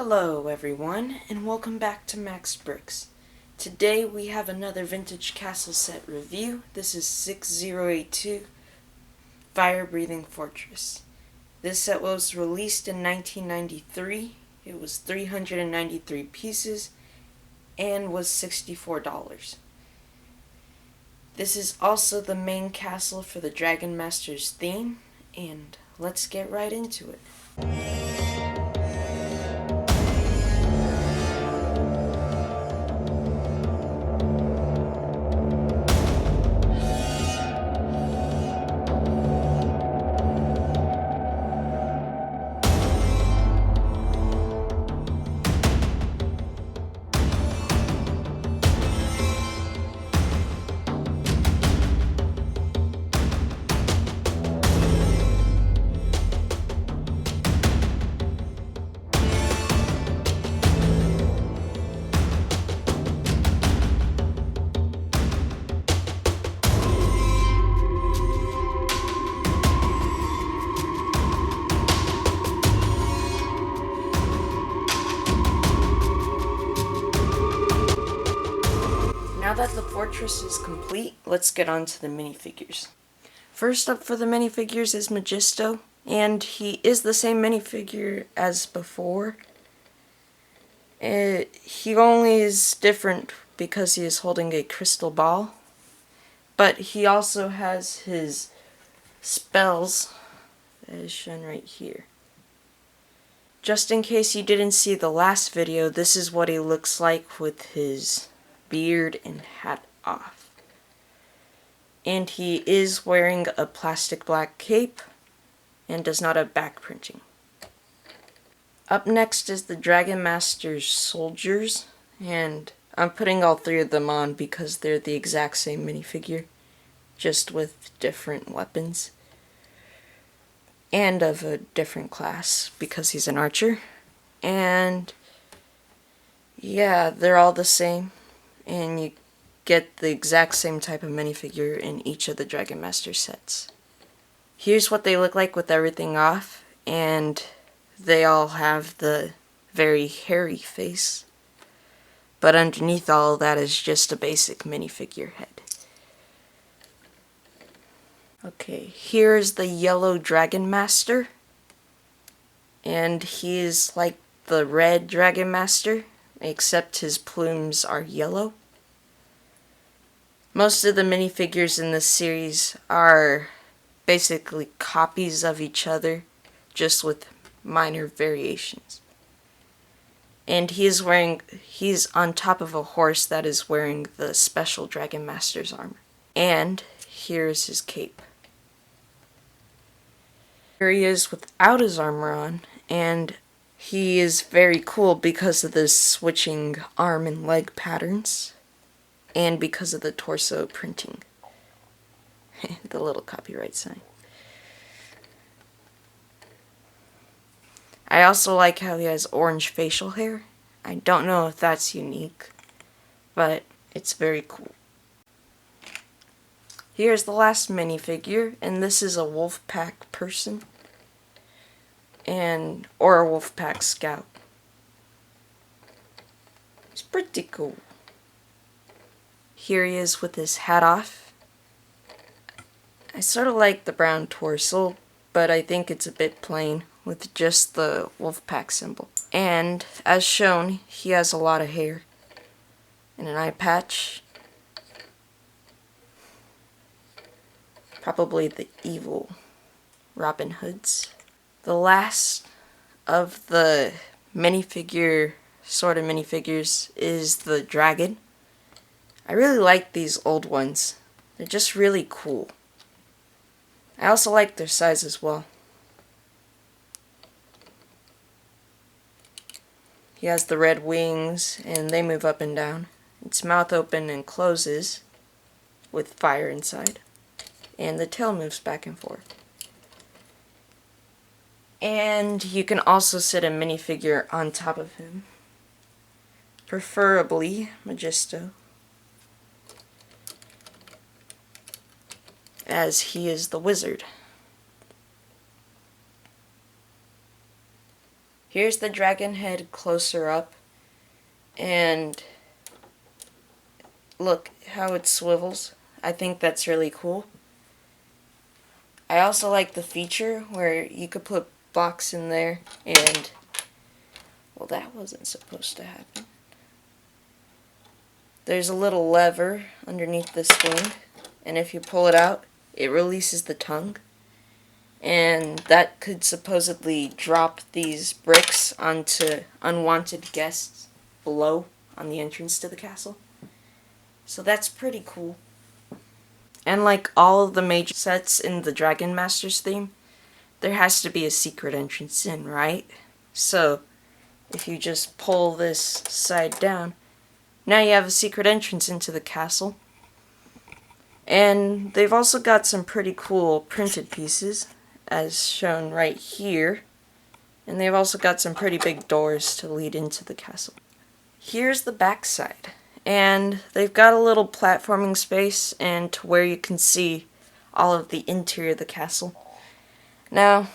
Hello everyone, and welcome back to Max Bricks. Today we have another vintage castle set review. This is 6082 Fire Breathing Fortress. This set was released in 1993. It was 393 pieces and was $64. This is also the main castle for the Dragon Master's theme, and let's get right into it. Now that the fortress is complete, let's get on to the minifigures. First up for the minifigures is Magisto, and he is the same minifigure as before. He only is different because he is holding a crystal ball, but he also has his spells that is shown right here. Just in case you didn't see the last video, this is what he looks like with his beard and hat off. And he is wearing a plastic black cape and does not have back printing. Up next is the Dragon Master's soldiers, and I'm putting all three of them on because they're the exact same minifigure, just with different weapons. And of a different class because he's an archer. And yeah, they're all the same. And you get the exact same type of minifigure in each of the Dragon Master sets. Here's what they look like with everything off, and they all have the very hairy face, but underneath all of that is just a basic minifigure head. Okay, here's the yellow Dragon Master, and he is like the red Dragon Master, except his plumes are yellow. Most of the minifigures in this series are basically copies of each other, just with minor variations. And he's on top of a horse that is wearing the special Dragon Master's armor. And here's his cape. Here he is without his armor on, and he is very cool because of the switching arm and leg patterns, and because of the torso printing. The little copyright sign. I also like how he has orange facial hair. I don't know if that's unique, but it's very cool. Here's the last minifigure, and this is a Wolfpack person, or a Wolfpack scout. It's pretty cool. Here he is with his hat off. I sort of like the brown torso, but I think it's a bit plain with just the Wolfpack symbol. And as shown, he has a lot of hair and an eye patch. Probably the evil Robin Hoods. The last of the sort of minifigures is the dragon. I really like these old ones. They're just really cool. I also like their size as well. He has the red wings, and they move up and down. Its mouth opens and closes with fire inside. And the tail moves back and forth. And you can also sit a minifigure on top of him. Preferably Magisto, as he is the wizard. Here's the dragon head closer up, and look how it swivels. I think that's really cool. I also like the feature where you could put blocks in there and, well, that wasn't supposed to happen. There's a little lever underneath this wing, and if you pull it out, it releases the tongue. And that could supposedly drop these bricks onto unwanted guests below on the entrance to the castle. So that's pretty cool. And like all of the major sets in the Dragon Masters theme, there has to be a secret entrance in, right? So if you just pull this side down, now you have a secret entrance into the castle. And they've also got some pretty cool printed pieces, as shown right here. And they've also got some pretty big doors to lead into the castle. Here's the back side. And they've got a little platforming space and to where you can see all of the interior of the castle. Now,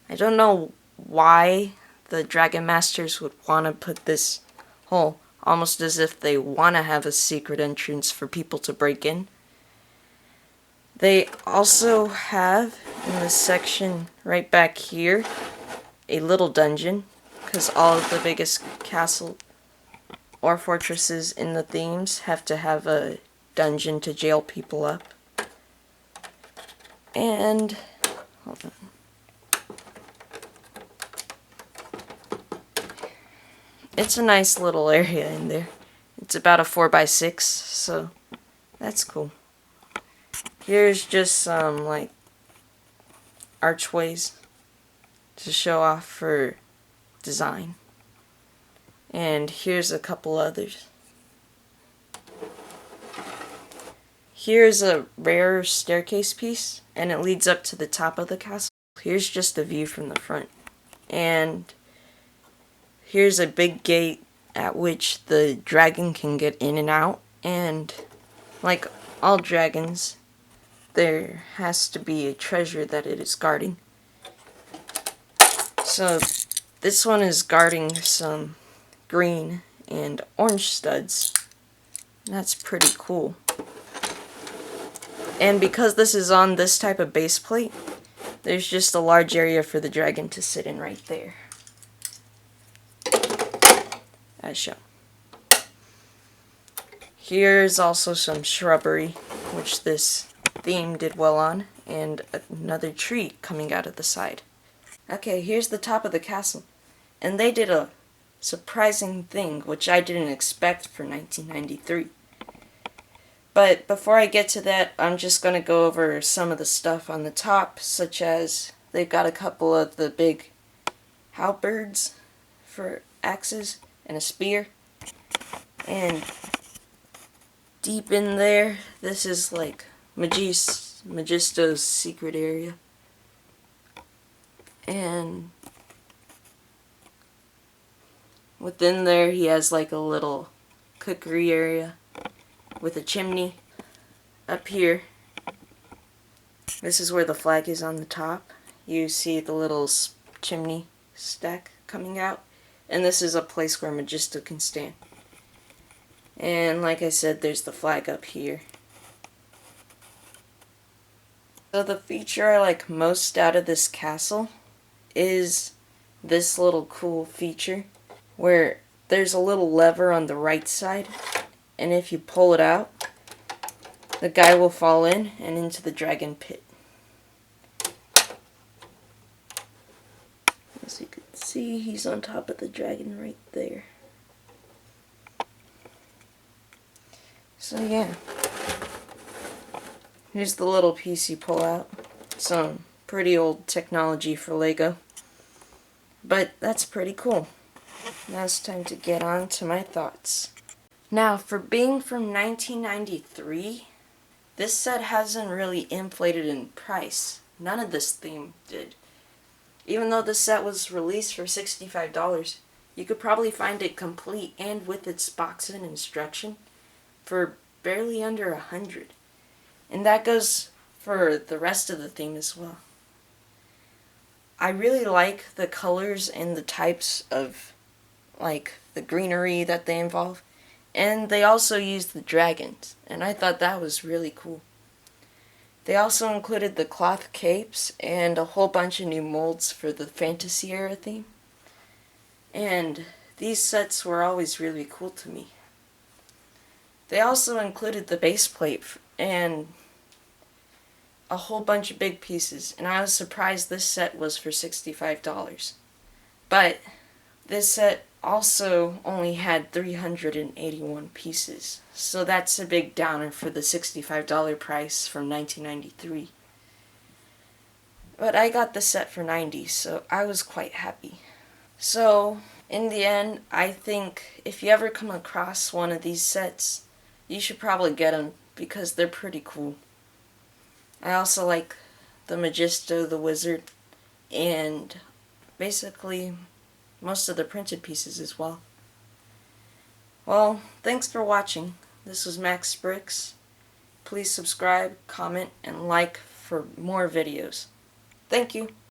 I don't know why the Dragon Masters would want to put this hole almost as if they want to have a secret entrance for people to break in. They also have, in this section right back here, a little dungeon, because all of the biggest castle or fortresses in the themes have to have a dungeon to jail people up. And, hold on. It's a nice little area in there. It's about a 4x6, so that's cool. Here's just some, like, archways to show off for design. And here's a couple others. Here's a rare staircase piece, and it leads up to the top of the castle. Here's just a view from the front. And here's a big gate at which the dragon can get in and out. And like all dragons, there has to be a treasure that it is guarding. So this one is guarding some green and orange studs. That's pretty cool. And because this is on this type of base plate, there's just a large area for the dragon to sit in right there, as shown. Here's also some shrubbery, which this theme did well on, and another tree coming out of the side. Okay, here's the top of the castle, and they did a surprising thing, which I didn't expect for 1993. But before I get to that, I'm just going to go over some of the stuff on the top, such as they've got a couple of the big halberds for axes and a spear. And deep in there, this is like Magisto's secret area. And within there, he has like a little cookery area with a chimney. Up here, this is where the flag is on the top. You see the little chimney stack coming out. And this is a place where Magisto can stand. And like I said, there's the flag up here. So the feature I like most out of this castle is this little cool feature where there's a little lever on the right side, and if you pull it out, the guy will fall in and into the dragon pit. As you can see, he's on top of the dragon right there. So yeah, here's the little piece you pull out. Some pretty old technology for Lego, but that's pretty cool. Now it's time to get on to my thoughts. Now, for being from 1993, this set hasn't really inflated in price. None of this theme did. Even though this set was released for $65, you could probably find it complete and with its box and instruction for barely under $100. And that goes for the rest of the theme as well. I really like the colors and the types of, like, the greenery that they involve. And they also used the dragons, and I thought that was really cool. They also included the cloth capes and a whole bunch of new molds for the fantasy era theme. And these sets were always really cool to me. They also included the base plate and a whole bunch of big pieces, and I was surprised this set was for $65. But this set also only had 381 pieces, so that's a big downer for the $65 price from 1993. But I got the set for $90, so I was quite happy. So, in the end, I think if you ever come across one of these sets, you should probably get them because they're pretty cool. I also like the Magisto, the Wizard, and basically most of the printed pieces as well. Well, thanks for watching. This was Max Bricks. Please subscribe, comment, and like for more videos. Thank you.